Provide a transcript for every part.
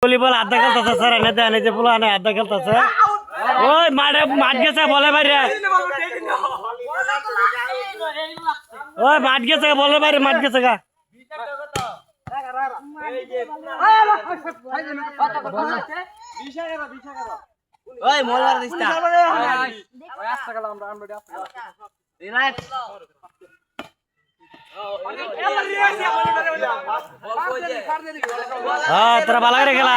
volleyball আধা খেলতেছে sir এনে দেন এই যে পোলা এনে আধা খেলতেছে ওই মাঠে মাঠ গেছে বলে বাইরে ওই মাঠ গেছে বলে বাইরে মাঠ গেছে গা ওই মোলবার দিস্তা ওই আস্তে গেলাম আমরা আমরা রিল্যাক্স হ্যাঁ তোরা ভালো করে খেলা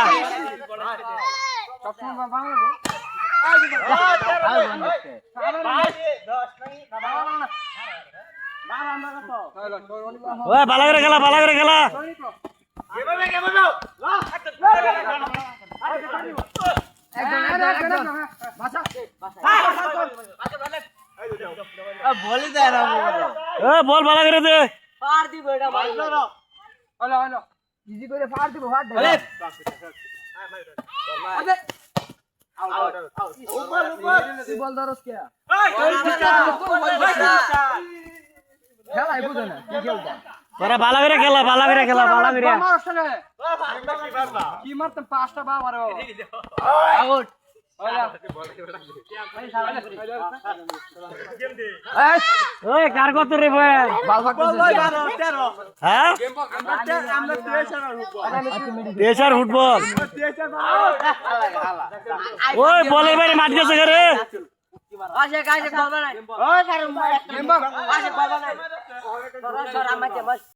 ওই ভালো করে খেলা ভালো করে খেলা বলি দেয় না বল ভালো করে দে পার দিব এটা ভালো হলো হলো ইজি করে ফাড় দিব ফাড় দে বল ধরস কে খেলাই বুঝে না কি খেলতা তোরা ভালো করে খেলা ভালো করে খেলা ভালো করে কি মারতাম পাঁচটা বা মারো আউট ওই কার কত রে ভাই বল ফাটতেছে হ্যাঁ দেশার ফুটবল ওই বলের বাইরে মাঠ গেছে রে আসে কাছে বল না ওই কারণ গেম বল আসে বল না সর আমাকে বস